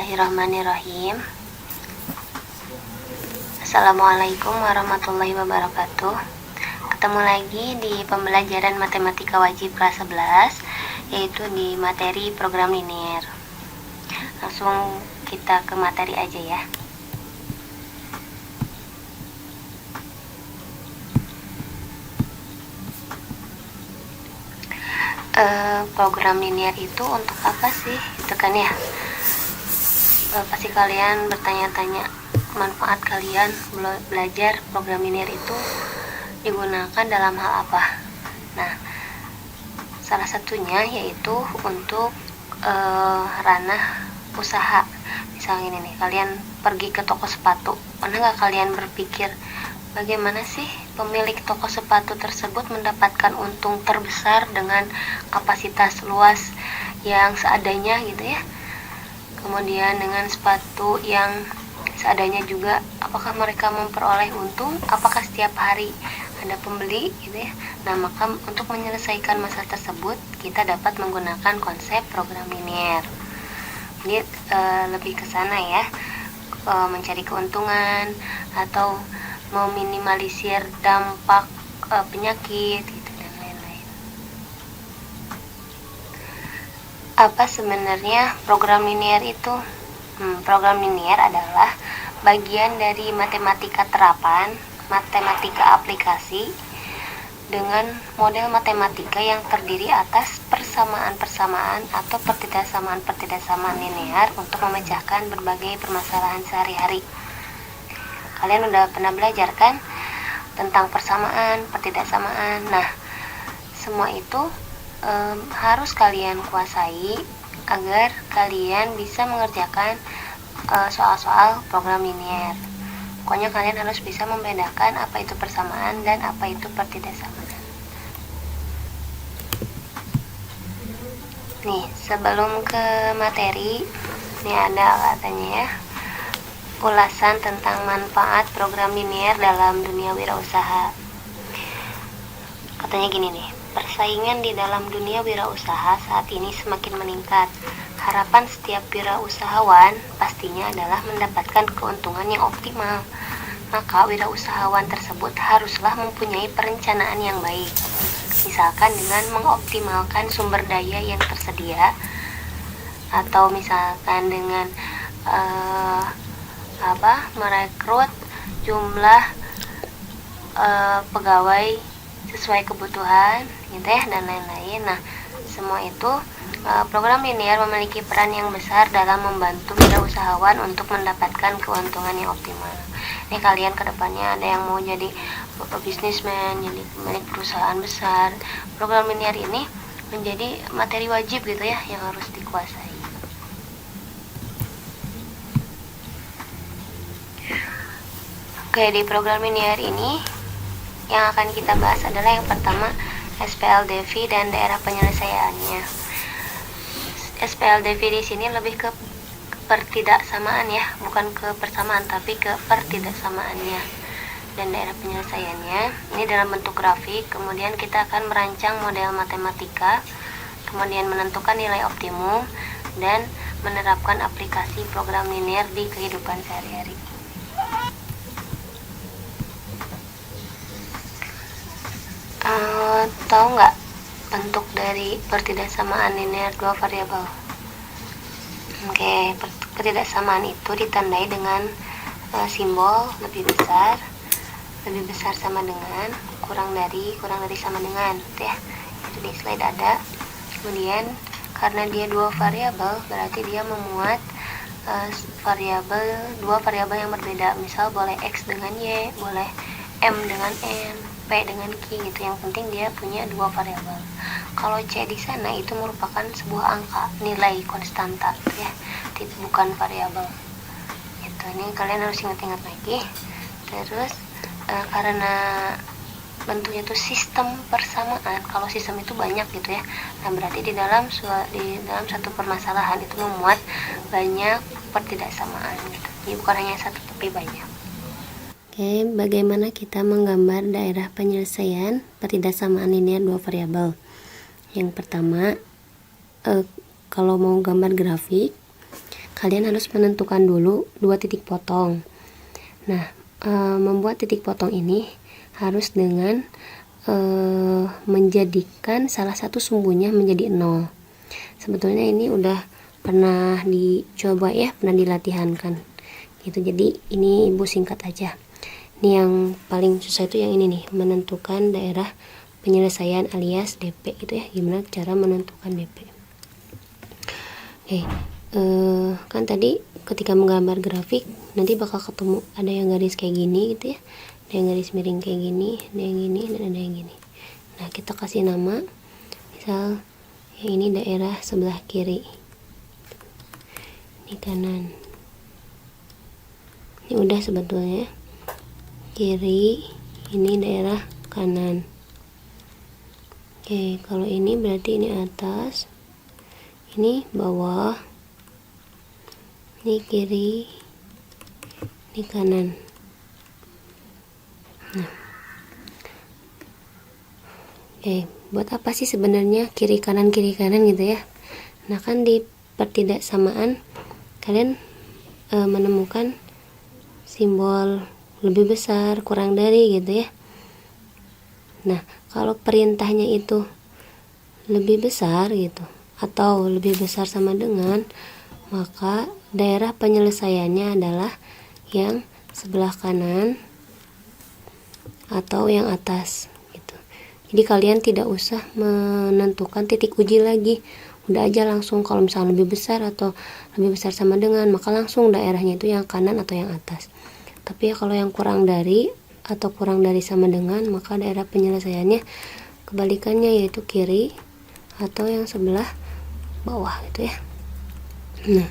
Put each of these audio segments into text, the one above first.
Bismillahirrahmanirrahim. Assalamualaikum warahmatullahi wabarakatuh. Ketemu lagi di pembelajaran matematika wajib kelas 11, yaitu di materi program linier. Langsung kita ke materi aja ya. Program linier itu untuk apa sih? Itu kan ya. Pasti kalian bertanya-tanya manfaat kalian belajar program linier itu digunakan dalam hal apa. Nah, salah satunya yaitu untuk ranah usaha. Misalnya ini nih, kalian pergi ke toko sepatu, pernah nggak kalian berpikir bagaimana sih pemilik toko sepatu tersebut mendapatkan untung terbesar dengan kapasitas luas yang seadanya gitu ya. Kemudian dengan sepatu yang seadanya juga, apakah mereka memperoleh untung? Apakah setiap hari ada pembeli gitu ya? Nah, maka untuk menyelesaikan masalah tersebut kita dapat menggunakan konsep program linier. Ini lebih ke sana ya, mencari keuntungan atau meminimalisir dampak penyakit gitu dan lain-lain. Apa sebenarnya program linier itu? Program linier adalah bagian dari matematika terapan, matematika aplikasi dengan model matematika yang terdiri atas persamaan-persamaan atau pertidaksamaan linear untuk memecahkan berbagai permasalahan sehari-hari. Kalian udah pernah belajar kan tentang persamaan, pertidaksamaan. Nah, semua itu harus kalian kuasai agar kalian bisa mengerjakan soal-soal program linier. Pokoknya kalian harus bisa membedakan apa itu persamaan dan apa itu pertidaksamaan. Nih, sebelum ke materi, ini ada katanya ya, ulasan tentang manfaat program linier dalam dunia wirausaha. Katanya gini nih, persaingan di dalam dunia wirausaha saat ini semakin meningkat. Harapan setiap wirausahawan pastinya adalah mendapatkan keuntungan yang optimal. Maka wirausahawan tersebut haruslah mempunyai perencanaan yang baik. Misalkan dengan mengoptimalkan sumber daya yang tersedia, atau misalkan dengan merekrut jumlah pegawai sesuai kebutuhan gitu ya, dan lain-lain. Nah, semua itu program linier memiliki peran yang besar dalam membantu wirausahawan untuk mendapatkan keuntungan yang optimal. Ini kalian kedepannya ada yang mau jadi bisnismen, jadi pemilik perusahaan besar, program linier ini menjadi materi wajib gitu ya, yang harus dikuasai. Oke, di program linier ini yang akan kita bahas adalah yang pertama SPLDV dan daerah penyelesaiannya. SPLDV di sini lebih ke pertidaksamaan ya, bukan ke persamaan tapi ke pertidaksamaannya. Dan daerah penyelesaiannya ini dalam bentuk grafik. Kemudian kita akan merancang model matematika, kemudian menentukan nilai optimum dan menerapkan aplikasi program linier di kehidupan sehari-hari. Tahu nggak bentuk dari pertidaksamaan linear dua variabel? Oke, pertidaksamaan itu ditandai dengan simbol lebih besar sama dengan, kurang dari sama dengan, gitu ya. Itu di slide ada. Kemudian karena dia dua variabel, berarti dia memuat dua variabel yang berbeda. Misal boleh x dengan y, boleh m dengan n, p dengan q gitu. Yang penting dia punya dua variabel. Kalau c di sana itu merupakan sebuah angka, nilai konstanta gitu ya, bukan variabel. Itu ini kalian harus ingat-ingat lagi. Terus karena bentuknya itu sistem persamaan, kalau sistem itu banyak gitu ya, nah berarti di dalam satu permasalahan itu memuat banyak pertidaksamaan gitu. Jadi bukan hanya satu tapi banyak. Oke, bagaimana kita menggambar daerah penyelesaian pertidaksamaan linear dua variabel? Yang pertama, kalau mau gambar grafik, kalian harus menentukan dulu 2 titik potong. Nah, membuat titik potong ini harus dengan menjadikan salah satu sumbunya menjadi 0. Sebetulnya ini udah pernah dicoba ya, pernah dilatihankan gitu. Jadi ini ibu singkat aja. Ini yang paling susah itu yang ini nih, menentukan daerah penyelesaian alias DP itu ya. Gimana cara menentukan DP? Oke, kan tadi ketika menggambar grafik nanti bakal ketemu ada yang garis kayak gini gitu ya, ada yang garis miring kayak gini, ada yang gini, dan ada yang gini. Nah, kita kasih nama, misal yang ini daerah sebelah kiri, ini kanan. Ini udah sebetulnya kiri, ini daerah kanan. Oke, kalau ini berarti ini atas, ini bawah, ini kiri, ini kanan. Nah, oke, buat apa sih sebenarnya kiri kanan gitu ya? Nah, kan di pertidaksamaan kalian menemukan simbol lebih besar, kurang dari gitu ya. Nah, kalau perintahnya itu lebih besar gitu, atau lebih besar sama dengan, maka daerah penyelesaiannya adalah yang sebelah kanan atau yang atas gitu. Jadi kalian tidak usah menentukan titik uji lagi, udah aja langsung kalau misalnya lebih besar atau lebih besar sama dengan, maka langsung daerahnya itu yang kanan atau yang atas. Tapi ya kalau yang kurang dari atau kurang dari sama dengan, maka daerah penyelesaiannya kebalikannya, yaitu kiri atau yang sebelah bawah gitu ya. Nah,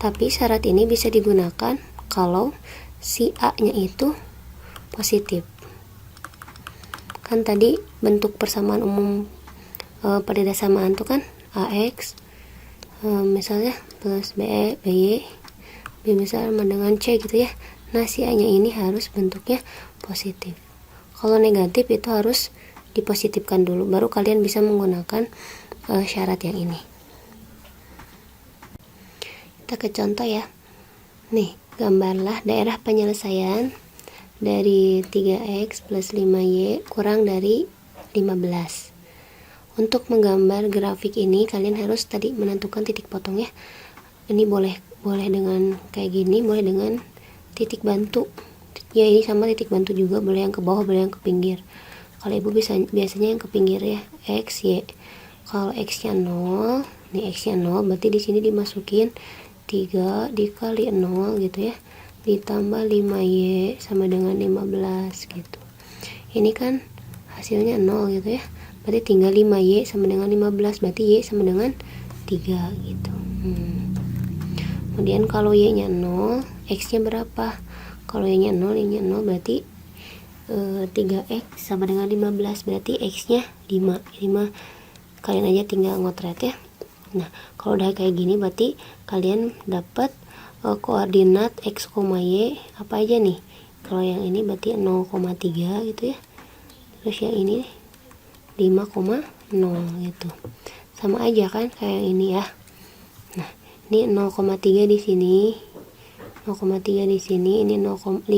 tapi syarat ini bisa digunakan kalau si A-nya itu positif. Kan tadi bentuk persamaan umum pertidaksamaan itu kan AX misalnya plus BE, BY, B besar sama dengan C gitu ya. Nah, si A-nya ini harus bentuknya positif. Kalau negatif itu harus dipositifkan dulu, baru kalian bisa menggunakan syarat yang ini. Kita ke contoh ya. Nih, gambarlah daerah penyelesaian dari 3x plus 5y kurang dari 15. Untuk menggambar grafik ini kalian harus tadi menentukan titik potong ya. Ini boleh dengan kayak gini, boleh dengan titik bantu ya. Ini sama titik bantu juga, boleh yang ke bawah, boleh yang ke pinggir. Kalau ibu biasanya yang ke pinggir ya, x, y. Kalau x nya 0, nih x nya 0, berarti di sini dimasukin 3 dikali 0 gitu ya, ditambah 5y sama dengan 15 gitu. Ini kan hasilnya 0 gitu ya, berarti tinggal 5y sama dengan 15, berarti y sama dengan 3 gitu. Kemudian kalau y nya 0, x nya berapa? Kalau y nya 0, y nya 0, berarti 3x sama dengan 15, berarti x nya 5. Ini mah kalian aja tinggal ngotret ya. Nah, kalau udah kayak gini berarti kalian dapat koordinat x, y apa aja nih. Kalau yang ini berarti 0,3 gitu ya. Terus yang ini 5,0 gitu. Sama aja kan kayak yang ini ya. Nah, ini 0,3 di sini, 0,3 di sini, ini 5,0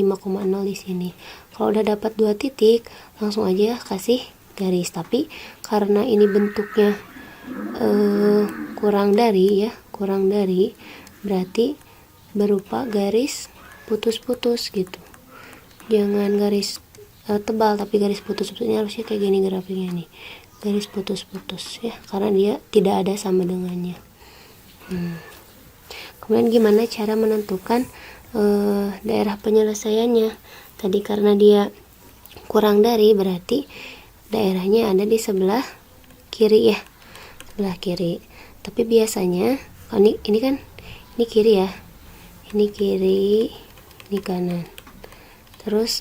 di sini. Kalau udah dapat 2 titik, langsung aja kasih garis. Tapi karena ini bentuknya kurang dari ya, kurang dari, berarti berupa garis putus-putus gitu. Jangan garis tebal, tapi garis putus-putusnya harusnya kayak gini grafiknya nih, garis putus-putus ya, karena dia tidak ada sama dengannya. Kemudian gimana cara menentukan daerah penyelesaiannya? Tadi karena dia kurang dari, berarti daerahnya ada di sebelah kiri ya, sebelah kiri. Tapi biasanya ini kan ini kiri ya, ini kiri, ini kanan. Terus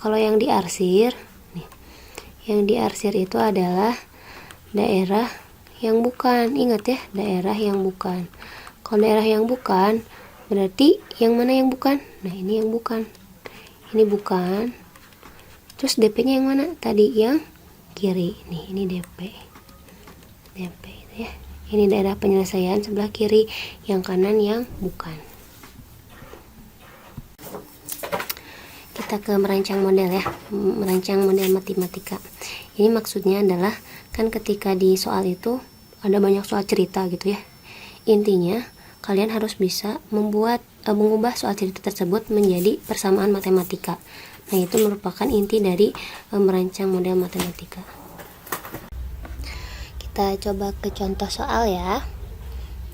kalau yang diarsir nih, yang diarsir itu adalah daerah yang bukan. Ingat ya, daerah yang bukan. Kalau daerah yang bukan, berarti yang mana yang bukan? Nah, ini yang bukan. Ini bukan. Terus DP-nya yang mana? Tadi yang kiri. Nih, ini DP. DP itu ya. Ini daerah penyelesaian sebelah kiri, yang kanan yang bukan. Kita ke merancang model ya, merancang model matematika. Ini maksudnya adalah kan ketika di soal itu ada banyak soal cerita gitu ya. Intinya kalian harus bisa mengubah soal cerita tersebut menjadi persamaan matematika. Nah, itu merupakan inti dari merancang model matematika. Kita coba ke contoh soal ya.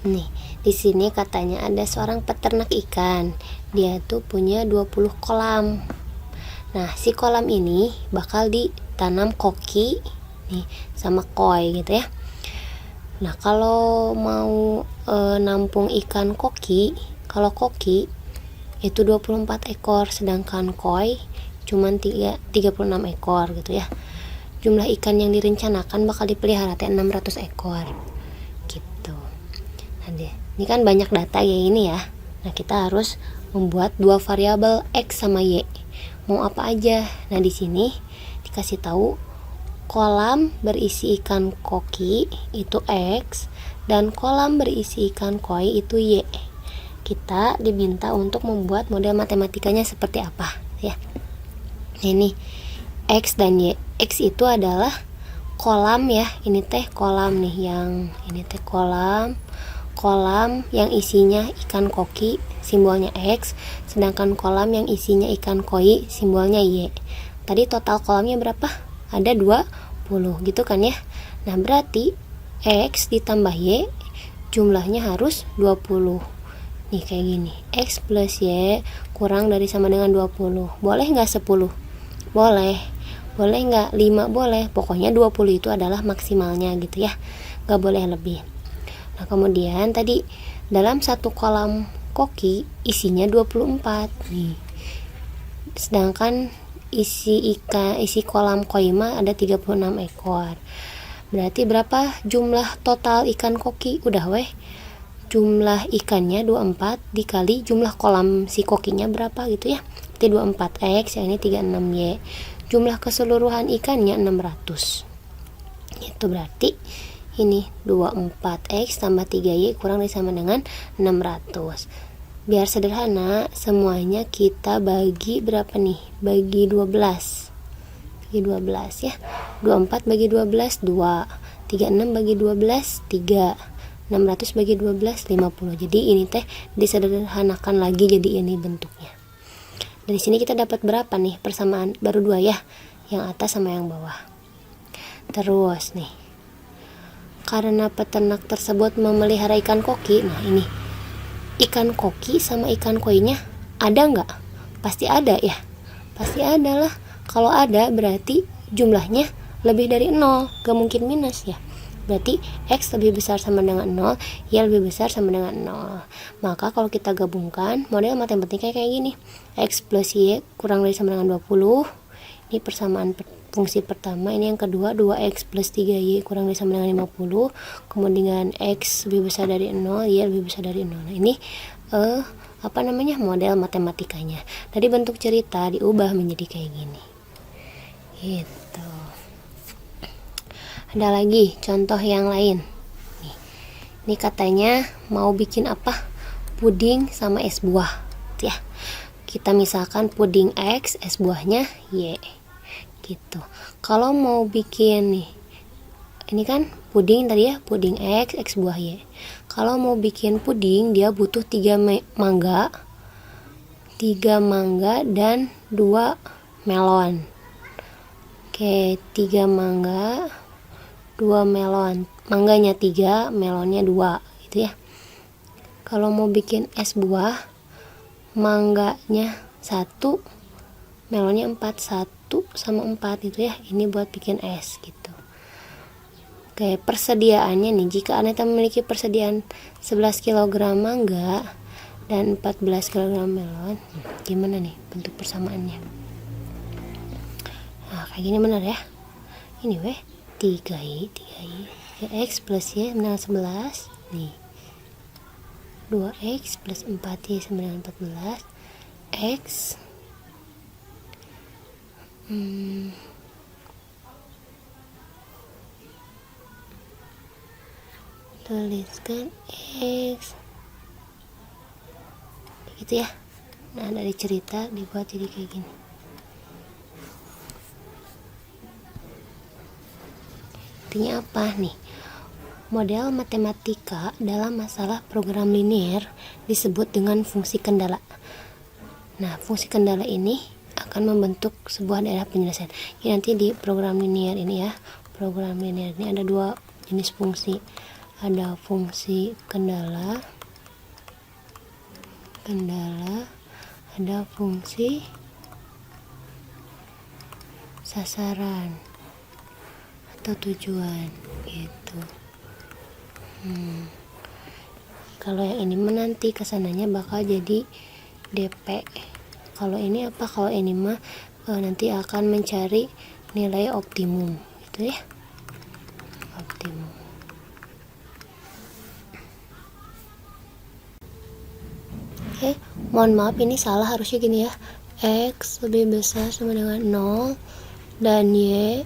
Nih, di sini katanya ada seorang peternak ikan. Dia tuh punya 20 kolam. Nah, si kolam ini bakal ditanam koki nih sama koi gitu ya. Nah, kalau mau nampung ikan koki, kalau koki itu 24 ekor, sedangkan koi cuman 36 ekor gitu ya. Jumlah ikan yang direncanakan bakal dipelihara 600 ekor gitu. Nah, ini kan banyak data ya ini ya. Nah, kita harus membuat dua variabel X sama Y. Mau apa aja? Nah, di sini dikasih tahu kolam berisi ikan koki itu X dan kolam berisi ikan koi itu Y. Kita diminta untuk membuat model matematikanya seperti apa ya. Ini X dan Y. X itu adalah kolam ya. Ini teh kolam nih, yang ini teh kolam yang isinya ikan koki, simbolnya X, sedangkan kolam yang isinya ikan koi, simbolnya Y. Tadi total kolamnya berapa? Ada 20 gitu kan ya. Nah, berarti X ditambah Y jumlahnya harus 20. Nih kayak gini, X plus Y kurang dari sama dengan 20. Boleh nggak 10? Boleh. Boleh nggak 5? Boleh. Pokoknya 20 itu adalah maksimalnya gitu ya, nggak boleh lebih. Nah, kemudian tadi dalam satu kolam koki isinya 24 nih, sedangkan isi kolam koi mah ada 36 ekor. Berarti berapa jumlah total ikan koki? Udah weh, jumlah ikannya 24 dikali jumlah kolam si kokinya berapa gitu ya. Berarti 24X, yang ini 36Y. Jumlah keseluruhan ikannya 600. Itu berarti ini 24X tambah 3Y kurang dari sama dengan 600. Biar sederhana, semuanya kita bagi berapa nih? Bagi 12. Bagi 12 ya. 24 bagi 12 2. 36 bagi 12 3. 600 bagi 12 50. Jadi ini teh disederhanakan lagi jadi ini bentuknya. Dari sini kita dapat berapa nih persamaan? Baru 2 ya, yang atas sama yang bawah. Terus nih, karena peternak tersebut memelihara ikan koki, nah ini ikan koki sama ikan koinya ada nggak? Pasti ada ya, pasti ada lah. Kalau ada berarti jumlahnya lebih dari 0, gak mungkin minus ya. Berarti X lebih besar sama dengan 0, Y lebih besar sama dengan 0. Maka kalau kita gabungkan model matematika kayak gini, X plus Y kurang dari sama dengan 20. Ini persamaan fungsi pertama. Ini yang kedua, 2X plus 3Y kurang dari sama dengan 50. Kemudian X lebih besar dari 0, Y lebih besar dari 0. Nah, ini model matematikanya. Tadi bentuk cerita diubah menjadi kayak gini gitu. Ada lagi contoh yang lain nih. Ini katanya mau bikin apa? Puding sama es buah ya. Kita misalkan puding X, es buahnya Y gitu. Kalau mau bikin nih, ini kan puding tadi ya, puding X buah Y. Kalau mau bikin puding dia butuh 3 mangga dan 2 melon. Oke, 3 mangga, 2 melon. Mangganya 3, melonnya 2 gitu ya. Kalau mau bikin es buah, mangganya 1, melonnya 4, 1 sama 4 gitu ya. Ini buat bikin es gitu. Oke, persediaannya nih, jika Aneta memiliki persediaan 11 kg mangga dan 14 kg melon, gimana nih bentuk persamaannya? Nah, kayak gini benar ya. Ini weh 3Y 3X plus Y sama dengan 11 nih, 2X plus 4Y sama dengan 14 X tuliskan X gitu ya. Nah, dari cerita dibuat jadi kayak gini. Artinya apa nih? Model matematika dalam masalah program linear disebut dengan fungsi kendala. Nah, fungsi kendala ini akan membentuk sebuah daerah penyelesaian. Jadi nanti di program linear ini ya, program linear ini ada dua jenis fungsi. Ada fungsi kendala, ada fungsi sasaran atau tujuan gitu. Kalau yang ini menanti kesananya bakal jadi DP. Kalau ini apa? Kalau ini mah nanti akan mencari nilai optimum gitu ya. Optimum. Oke, mohon maaf ini salah, harusnya gini ya. X lebih besar sama dengan 0 dan Y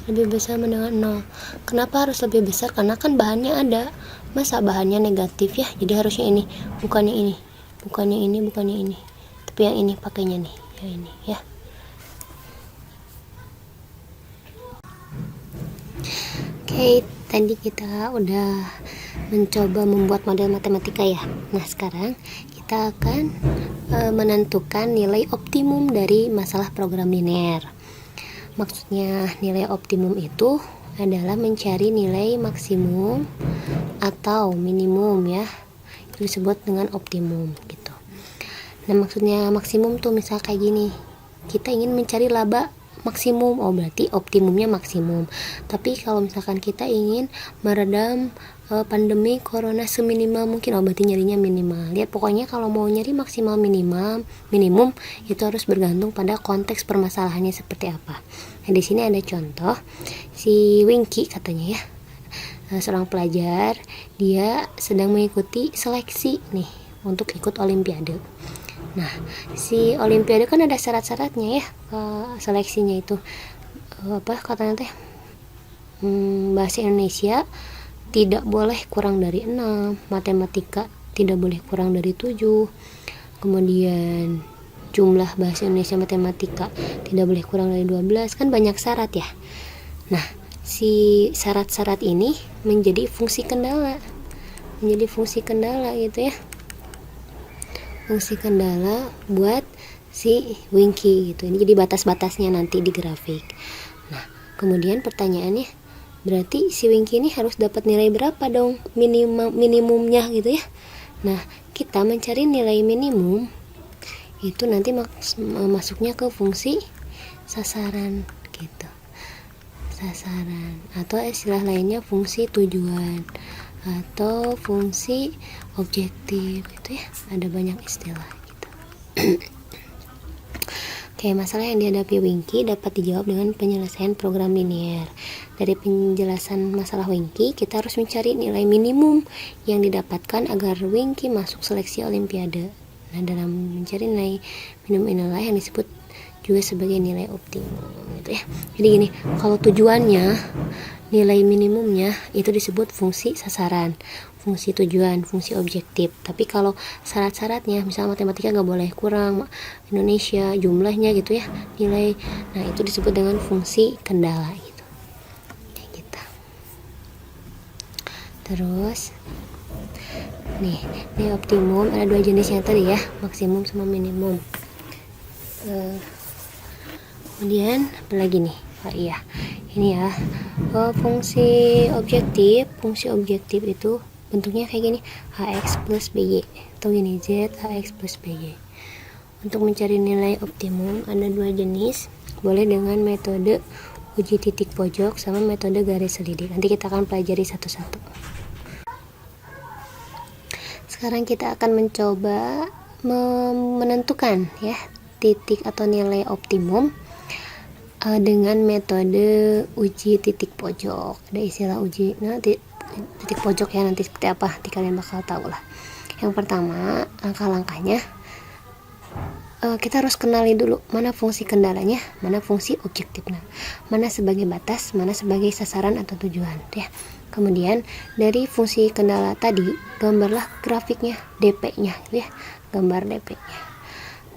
lebih besar sama dengan 0. Kenapa harus lebih besar? Karena kan bahannya ada. Masa bahannya negatif ya? Jadi harusnya ini, bukannya ini. Bukannya ini. Tapi yang ini pakainya nih, yang ini ya. Oke, tadi kita udah mencoba membuat model matematika ya. Nah, sekarang kita akan menentukan nilai optimum dari masalah program linear. Maksudnya nilai optimum itu adalah mencari nilai maksimum atau minimum ya. Itu disebut dengan optimum gitu. Nah, maksudnya maksimum tuh misal kayak gini. Kita ingin mencari laba maksimum, oh berarti optimumnya maksimum. Tapi kalau misalkan kita ingin meredam pandemi corona seminimal mungkin, oh berarti nyarinya minimal. Lihat, pokoknya kalau mau nyari maksimal minimum itu harus bergantung pada konteks permasalahannya seperti apa. Nah, di sini ada contoh si Winky katanya ya, seorang pelajar, dia sedang mengikuti seleksi nih untuk ikut olimpiade. Nah, si olimpiade kan ada syarat-syaratnya ya, seleksinya itu apa katanya teh, bahasa Indonesia tidak boleh kurang dari 6, matematika tidak boleh kurang dari 7, kemudian jumlah bahasa Indonesia matematika tidak boleh kurang dari 12, kan banyak syarat ya. Nah, si syarat-syarat ini menjadi fungsi kendala gitu ya, fungsi kendala buat si Winky gitu. Ini jadi batas-batasnya nanti di grafik. Nah, kemudian pertanyaannya, berarti si Winky ini harus dapat nilai berapa dong minimumnya gitu ya. Nah, kita mencari nilai minimum itu nanti masuknya ke fungsi sasaran gitu. Sasaran atau istilah lainnya fungsi tujuan atau fungsi objektif gitu ya. Ada banyak istilah gitu. Oke, masalah yang dihadapi Winky dapat dijawab dengan penyelesaian program linear. Dari penjelasan masalah Winky, kita harus mencari nilai minimum yang didapatkan agar Winky masuk seleksi olimpiade. Nah, dalam mencari nilai minimum inilah yang disebut juga sebagai nilai optimum gitu ya. Jadi gini, kalau tujuannya, nilai minimumnya itu disebut fungsi sasaran, fungsi tujuan, fungsi objektif. Tapi kalau syarat-syaratnya, misalnya matematika nggak boleh kurang, Indonesia jumlahnya gitu ya, nilai, nah itu disebut dengan fungsi kendala gitu. Kayak gitu. Terus nih optimum ada dua jenisnya tadi ya, maksimum sama minimum. Kemudian apa lagi nih? Oh iya, ini ya, fungsi objektif itu bentuknya kayak gini, Ax plus By, atau gini, Z Ax plus By. Untuk mencari nilai optimum ada dua jenis, boleh dengan metode uji titik pojok sama metode garis selidik. Nanti kita akan pelajari satu-satu. Sekarang kita akan mencoba menentukan ya titik atau nilai optimum dengan metode uji titik pojok. Ada istilah uji titik pojok ya, nanti seperti apa nanti kalian bakal tahu lah. Yang pertama, langkah-langkahnya kita harus kenali dulu mana fungsi kendalanya, mana fungsi objektifnya, mana sebagai batas, mana sebagai sasaran atau tujuan ya. Kemudian dari fungsi kendala tadi gambarlah grafiknya, DP-nya ya, gambar DP-nya.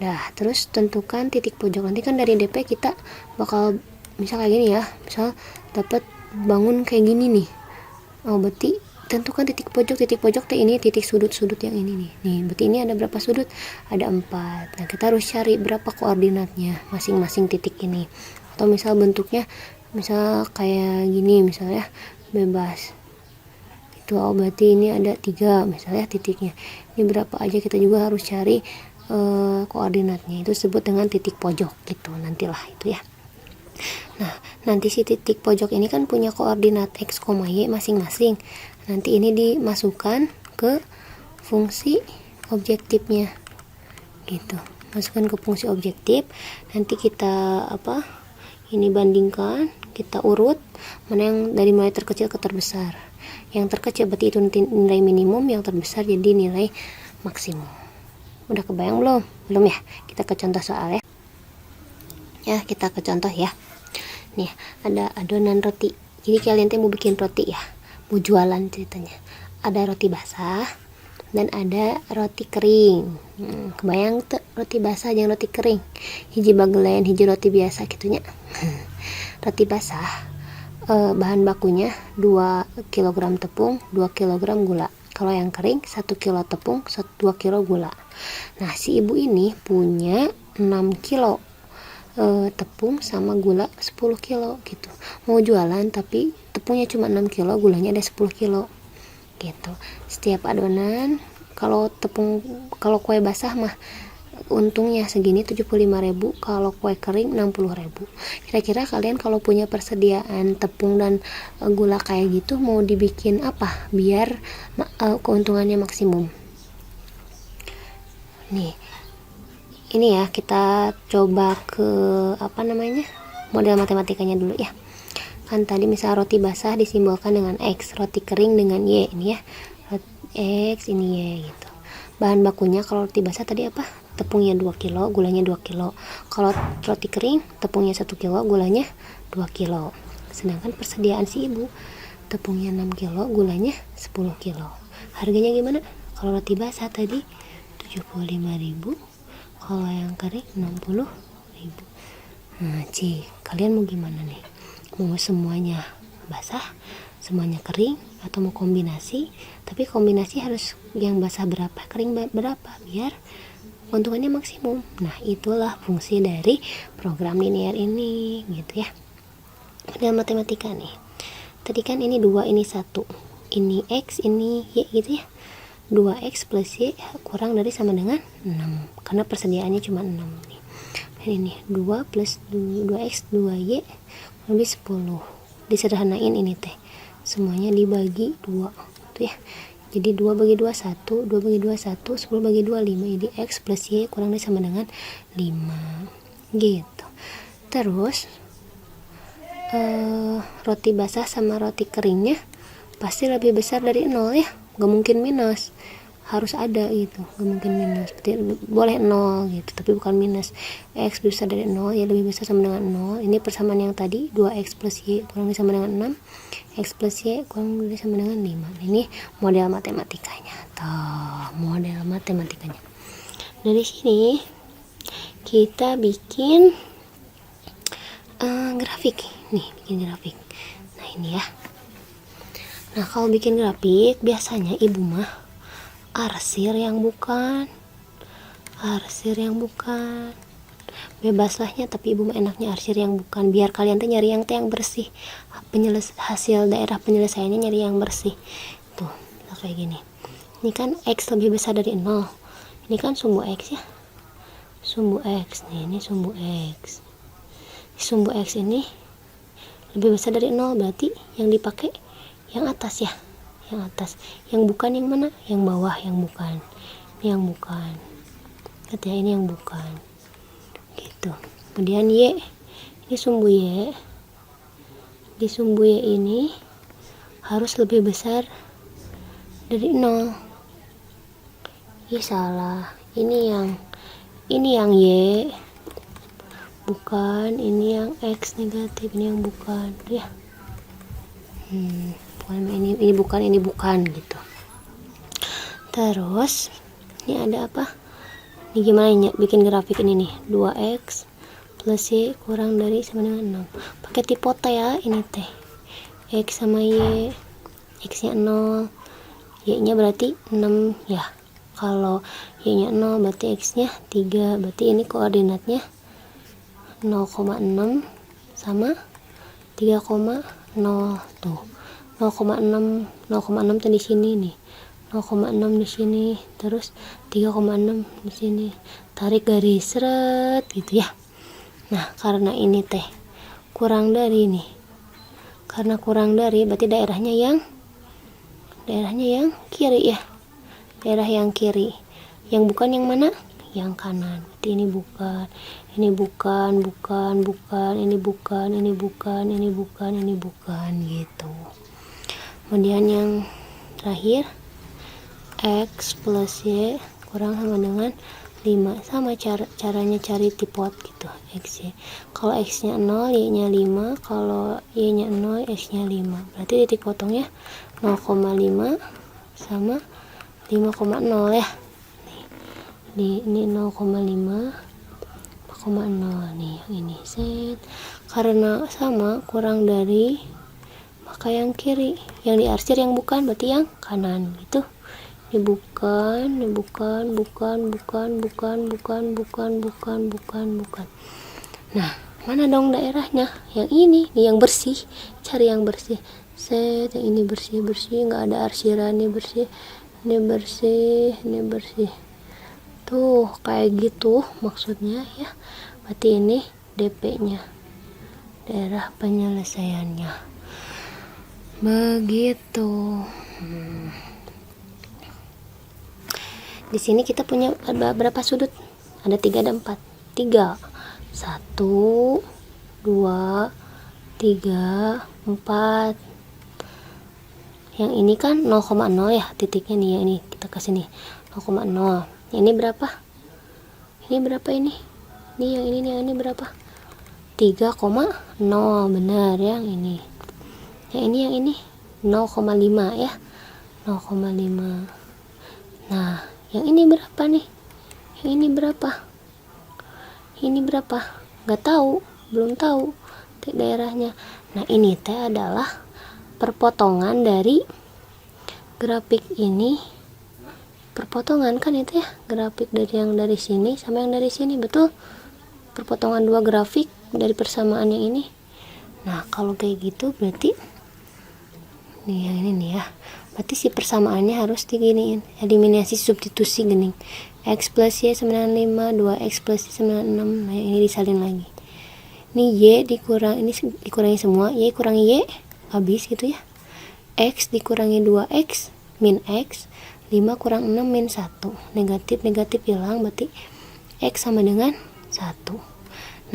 Nah, terus tentukan titik pojok. Nanti kan dari DP kita bakal misal kayak gini ya, misal dapat bangun kayak gini nih. Oh, berarti tentukan titik pojok teh ini titik sudut-sudut yang ini nih. Berarti ini ada berapa sudut? Ada 4. Nah, kita harus cari berapa koordinatnya masing-masing titik ini. Atau misal bentuknya misal kayak gini misalnya bebas. Itu berarti ini ada 3 misalnya titiknya. Ini berapa aja kita juga harus cari koordinatnya. Itu disebut dengan titik pojok gitu. Nantilah itu ya. Nah, nanti si titik pojok ini kan punya koordinat x, y masing-masing. Nanti ini dimasukkan ke fungsi objektifnya. Gitu. Masukkan ke fungsi objektif. Nanti kita ini bandingkan, kita urut mana yang dari mulai terkecil ke terbesar. Yang terkecil berarti itu nilai minimum, yang terbesar jadi nilai maksimum. Udah kebayang belum? Belum ya? Kita ke contoh soal ya. Ya, kita ke contoh ya. Nih, ada adonan roti. Jadi kalian mau bikin roti ya. Mau jualan ceritanya. Ada roti basah dan ada roti kering. Kebayang tuh roti basah jeung roti kering. Hiji bagelen, hiji roti biasa gitunya. Roti basah bahan bakunya 2 kg tepung, 2 kg gula. Kalau yang kering 1 kg tepung, 2 kg gula. Nah, si ibu ini punya 6 kg tepung sama gula 10 kg gitu. Mau jualan tapi tepungnya cuma 6 kg, gulanya ada 10 kg gitu. Setiap adonan kalau kue basah mah untungnya segini 75.000, kalau kue kering 60.000. Kira-kira kalian kalau punya persediaan tepung dan gula kayak gitu mau dibikin apa biar keuntungannya maksimum? Nih, ini ya kita coba ke model matematikanya dulu ya. Kan tadi misal roti basah disimbolkan dengan X, roti kering dengan Y ini ya, X ini Y gitu. Bahan bakunya kalau roti basah tadi apa? Tepungnya 2 kg, gulanya 2 kg. Kalau roti kering, tepungnya 1 kg, gulanya 2 kg. Sedangkan persediaan si ibu, tepungnya 6 kg, gulanya 10 kg. Harganya gimana? Kalau roti basah tadi 75.000, kalau yang kering 60.000. Nah, kalian mau gimana nih? Mau semuanya basah, semuanya kering, atau mau kombinasi? Tapi kombinasi harus yang basah berapa, kering berapa, biar keuntungannya maksimum. Nah, itulah fungsi dari program linear ini gitu ya. Dalam matematika nih, tadi kan ini 2, ini 1, ini X, ini Y gitu ya. 2X plus Y kurang dari sama dengan 6 karena persediaannya cuma 6 nih. Dan ini 2 plus 2X 2Y lebih 10. Disederhanain ini teh, semuanya dibagi 2 tuh ya. Jadi 2 bagi 2 1, 2 bagi 2 1, 10 bagi 2 5. Jadi X plus Y kurang dari sama dengan 5 gitu. Terus roti basah sama roti keringnya pasti lebih besar dari 0 ya, gak mungkin minus, harus ada gitu, gak mungkin minus. Boleh 0 gitu tapi bukan minus. X besar dari 0 ya lebih besar sama dengan 0. Ini persamaan yang tadi 2X plus Y kurang dari sama dengan 6, X plus Y kurang dari sama dengan 5. Ini model matematikanya. Model matematikanya. Dari sini kita bikin grafik nih, bikin grafik. Nah, ini ya. Nah, kalau bikin grafik biasanya ibu mah arsir yang bukan bebaslahnya, tapi ibu mah enaknya arsir yang bukan, biar kalian tuh nyari yang bersih. Hasil daerah penyelesaiannya nyari yang bersih tuh. Nah, kayak gini. Ini kan X lebih besar dari 0. Ini kan sumbu X ya, sumbu X nih, ini sumbu X. Sumbu X ini lebih besar dari 0, berarti yang dipakai yang atas ya, yang atas. Yang bukan yang mana? Yang bawah, yang bukan. Ini yang bukan. Lihat ya, ini yang bukan. Gitu. Kemudian Y, ini sumbu Y. Di sumbu Y ini harus lebih besar dari 0. Salah. Ini yang Y. Bukan, ini yang X negatif, ini yang bukan ya. ini bukan gitu. Terus ini ada apa? Ini gimana ya bikin grafik ini nih? 2x plus y kurang dari sama dengan 6. Pakai tipe T ya, ini T. X sama y, x-nya 0, y-nya berarti 6 ya. Kalau y-nya 0 berarti x-nya 3. Berarti ini koordinatnya 0,6 sama 3,0 tuh. 0,6 tuh di sini nih. 0,6 di sini, terus 3,6 di sini. Tarik garis seret gitu ya. Nah, karena ini teh kurang dari nih. Karena kurang dari berarti daerahnya yang kiri ya. Daerah yang kiri. Yang bukan yang mana? Yang kanan. Berarti ini bukan, ini bukan, ini bukan gitu. Kemudian yang terakhir, x plus y kurang sama dengan 5. Sama caranya cari tipot gitu, x y. Kalau x nya 0, y nya 5. Kalau y nya 0, x nya 5. Berarti titik potongnya 0,5 sama 5,0 ya. Ini 0,5 0,0 nih yang ini set. Karena sama kurang dari maka yang kiri, yang diarsir yang bukan berarti yang kanan gitu. Ini bukan. Nah, mana dong daerahnya? Yang ini nih yang bersih. Cari yang bersih. Set, yang ini bersih, nggak ada arsiran, ini bersih. Tuh, kayak gitu maksudnya ya. Berarti ini DP-nya. Daerah penyelesaiannya. Begitu. Di sini kita punya berapa sudut? Ada 3 dan 4. 3. 1 2 3 4. Yang ini kan 0,0 ya, titiknya nih ya, ini kita kasih nih 0,0. Ini berapa? Ini berapa ini? Ini yang ini berapa? 3,0. Benar yang ini. Yang ini 0,5 ya. 0,5. Nah, yang ini berapa nih? Yang ini berapa? Ini berapa? Nggak tahu, belum tahu daerahnya. Nah, ini teh adalah perpotongan dari grafik ini. Perpotongan kan itu ya, grafik dari yang dari sini sama yang dari sini, betul? Perpotongan dua grafik dari persamaan yang ini. Nah, kalau kayak gitu berarti nih yang ini nih ya. Berarti si persamaannya harus diginiin, eliminasi substitusi gini. X plus Y sama dengan 5, 2X plus Y sama dengan 6. Nah, ini disalin lagi. Ini Y dikurangi semua, Y kurangi Y, habis gitu ya. X dikurangi 2X min X, 5 kurang 6 min 1. Negatif hilang, berarti X sama dengan 1.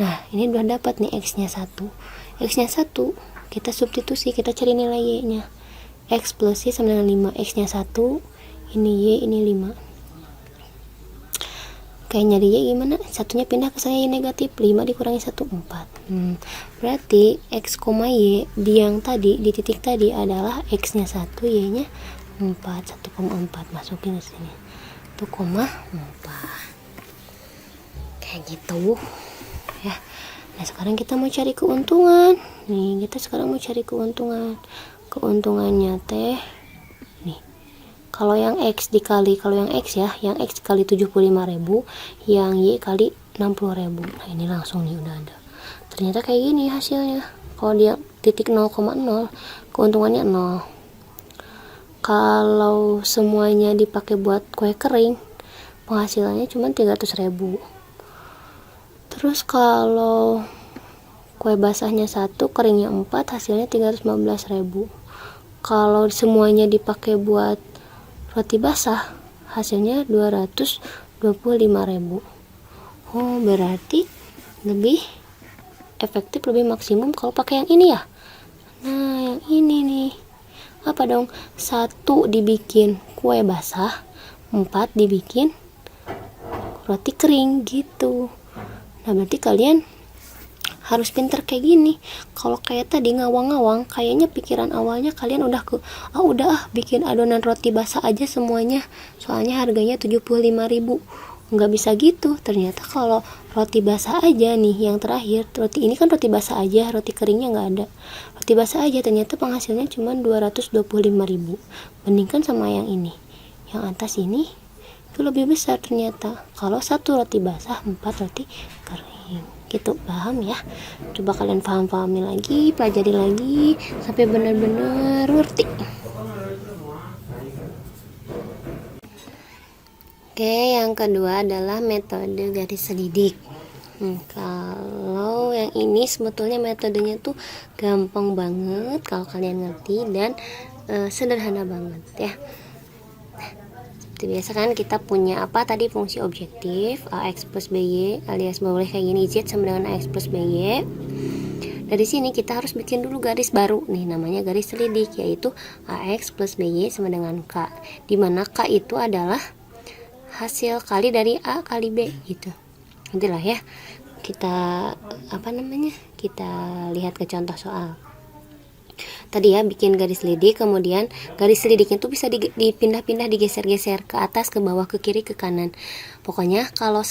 Nah, ini udah dapat nih X nya 1. X nya 1, kita substitusi, kita cari nilai Y nya. X plus Y sama dengan 5. X nya 1, ini Y, ini 5. Kayak nyari Y gimana? Satunya pindah ke sana, Y negatif. 5 dikurangi 1, 4. Berarti X, Y di yang tadi, di titik tadi adalah X nya 1, Y nya 4. 1,4 masukin ke sini. 1,4. Kayak gitu ya. Nah, sekarang kita mau cari keuntungan. Nih, kita sekarang mau cari keuntungan. Keuntungannya teh nih. Kalau yang X dikali, kalau yang X ya, yang X kali 75.000, yang Y kali 60.000. Nah, ini langsung nih udah ada. Ternyata kayak gini hasilnya. Kalau dia titik 0,0, keuntungannya 0. Kalau semuanya dipakai buat kue kering, penghasilannya cuma 300.000. Terus kalau kue basahnya 1, keringnya 4, hasilnya 315.000. Kalau semuanya dipakai buat roti basah, hasilnya 225.000. Oh, berarti lebih efektif, lebih maksimum kalau pakai yang ini ya. Nah, yang ini nih. Apa dong? 1 dibikin kue basah, 4 dibikin roti kering gitu. Nah, berarti kalian harus pinter kayak gini. Kalau kayak tadi ngawang-ngawang, kayaknya pikiran awalnya kalian udah bikin adonan roti basah aja semuanya, soalnya harganya 75.000. Nggak bisa gitu. Ternyata kalau roti basah aja nih, yang terakhir, roti ini kan roti basah aja, roti keringnya nggak ada. Roti basah aja ternyata penghasilnya cuma 225.000. Bandingkan sama yang ini, yang atas ini itu lebih besar ternyata. Kalau satu roti basah, 4 roti kering gitu. Paham ya? Coba kalian paham-pahami lagi, pelajari lagi sampai benar-benar ngerti. Oke, yang kedua adalah metode garis selidik. Kalau yang ini sebetulnya metodenya tuh gampang banget kalau kalian ngerti, dan sederhana banget ya. Seperti biasa kan kita punya apa tadi, fungsi objektif AX plus BY, alias boleh kayak gini, Z sama dengan AX plus BY. Dari sini kita harus bikin dulu garis baru nih, namanya garis selidik, yaitu AX plus BY sama dengan K, dimana K itu adalah hasil kali dari A kali B gitu. Nantilah ya kita kita lihat ke contoh soal tadi ya, bikin garis selidik, kemudian garis selidiknya tuh bisa dipindah-pindah, digeser-geser ke atas, ke bawah, ke kiri, ke kanan. Pokoknya kalau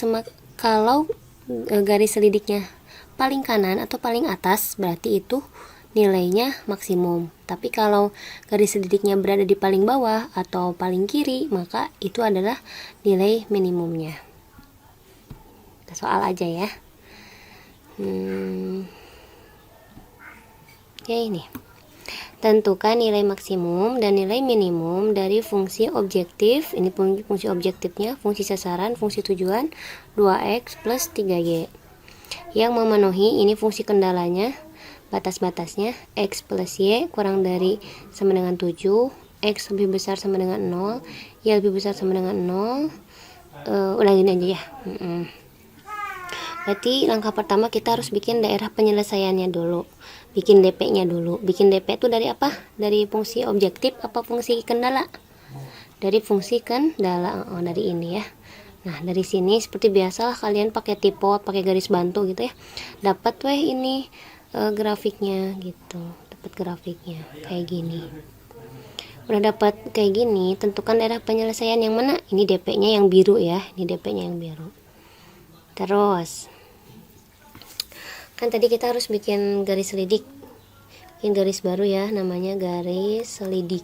garis selidiknya paling kanan atau paling atas, berarti itu nilainya maksimum. Tapi kalau garis selidiknya berada di paling bawah atau paling kiri, maka itu adalah nilai minimumnya. Soal aja ya. Ya ini. Tentukan nilai maksimum dan nilai minimum dari fungsi objektif. Ini fungsi objektifnya, fungsi sasaran, fungsi tujuan 2x plus 3y. Yang memenuhi, ini fungsi kendalanya, batas-batasnya x plus y kurang dari sama dengan 7, x lebih besar sama dengan 0, y lebih besar sama dengan 0. Udah gini aja ya. Berarti langkah pertama kita harus bikin daerah penyelesaiannya dulu, bikin DP-nya dulu. Bikin DP itu dari apa? Dari fungsi objektif apa fungsi kendala? Dari fungsi kendala. Dari ini ya. Nah, dari sini seperti biasalah kalian pakai tipot, pakai garis bantu gitu ya. Dapat ini grafiknya gitu. Dapat grafiknya kayak gini. Udah dapat kayak gini, tentukan daerah penyelesaian yang mana? Ini DP-nya yang biru ya. Ini DP-nya yang biru. Terus kan tadi kita harus bikin garis selidik, bikin garis baru ya, namanya garis selidik.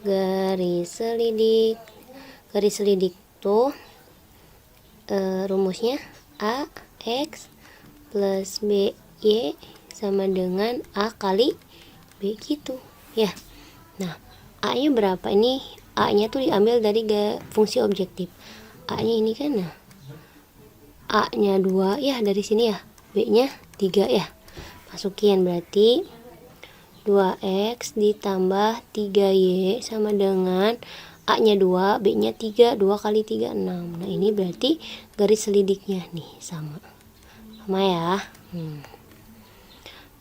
Garis selidik tuh rumusnya AX plus BY sama dengan A kali B gitu ya. Nah, A nya berapa? Ini A nya tuh diambil dari fungsi objektif. A nya ini kan, nah A nya 2 ya, dari sini ya, B nya 3 ya, masukin, berarti 2x ditambah 3y sama dengan A nya 2, B nya 3, 2 kali 3 6. Nah ini berarti garis selidiknya nih sama ya.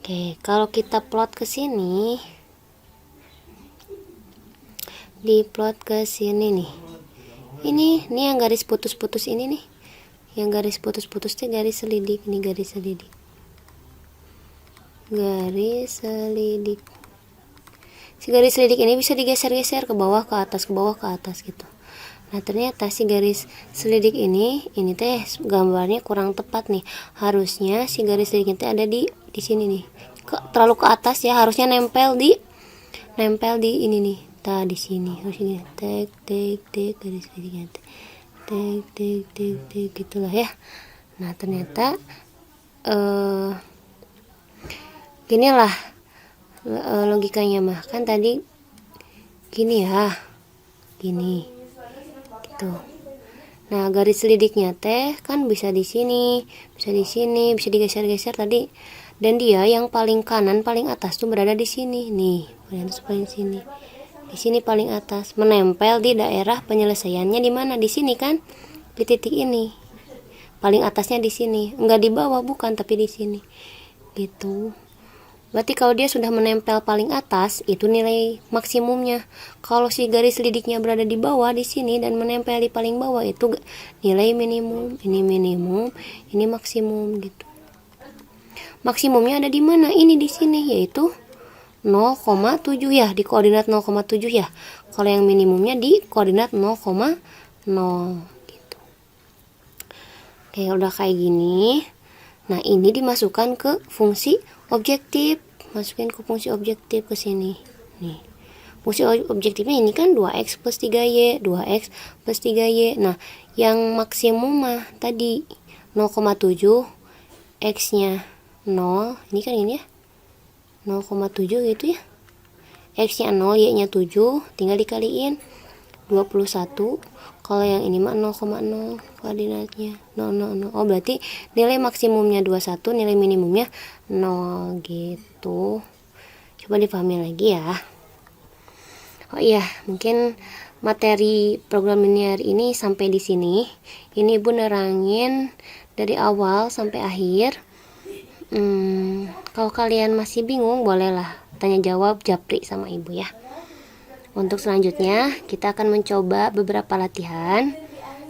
Oke, kalau kita plot ke sini, diplot ke sini nih, ini yang garis putus-putus ini nih, yang garis putus-putus itu garis selidik. Ini garis selidik, si garis selidik ini bisa digeser-geser ke bawah, ke atas, ke bawah, ke atas gitu. Nah ternyata si garis selidik ini teh gambarnya kurang tepat nih. Harusnya si garis selidiknya teh ada di sini nih, terlalu ke atas ya, harusnya nempel di ini nih, di sini harusnya tek garis selidiknya tek gitulah ya. Nah ternyata ginilah logikanya mah, kan tadi gini ya, gini gitu. Nah garis selidiknya teh kan bisa di sini, bisa digeser-geser tadi, dan dia yang paling kanan paling atas tuh berada di sini nih, paling sini. Di sini paling atas, menempel di daerah penyelesaiannya di mana? Di sini kan, di titik ini. Paling atasnya di sini, enggak di bawah, bukan, tapi di sini. Gitu. Berarti kalau dia sudah menempel paling atas, itu nilai maksimumnya. Kalau si garis selidiknya berada di bawah di sini dan menempel di paling bawah, itu nilai minimum. Ini minimum, ini maksimum gitu. maksimumnya ada di mana? Ini di sini, yaitu 0,7 ya, di koordinat 0,7 ya. Kalau yang minimumnya di koordinat 0,0 gitu. Oke, udah kayak gini. Nah, ini dimasukkan ke fungsi objektif. Masukin ke fungsi objektif ke sini. Nih. Fungsi objektifnya ini kan 2x plus 3y, 2x plus 3y. Nah, yang maksimum mah tadi 0,7, x-nya 0. Ini kan ini ya. 0,7 gitu ya. X-nya 0, Y-nya 7, tinggal dikaliin 21. Kalau yang ini mah 0,0 koordinatnya 0,0. Oh, berarti nilai maksimumnya 21, nilai minimumnya 0 gitu. Coba dipahami lagi ya. Oh iya, mungkin materi program linear ini sampai di sini. Ini Ibu nerangin dari awal sampai akhir. Kalau kalian masih bingung, bolehlah tanya jawab japri sama Ibu ya. Untuk selanjutnya kita akan mencoba beberapa latihan,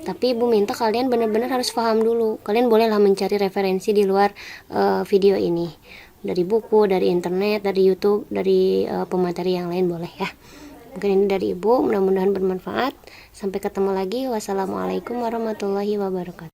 tapi Ibu minta kalian benar-benar harus paham dulu. Kalian bolehlah mencari referensi di luar video ini, dari buku, dari internet, dari YouTube, dari pemateri yang lain boleh ya. Mungkin ini dari Ibu, mudah-mudahan bermanfaat. Sampai ketemu lagi. Wassalamualaikum warahmatullahi wabarakatuh.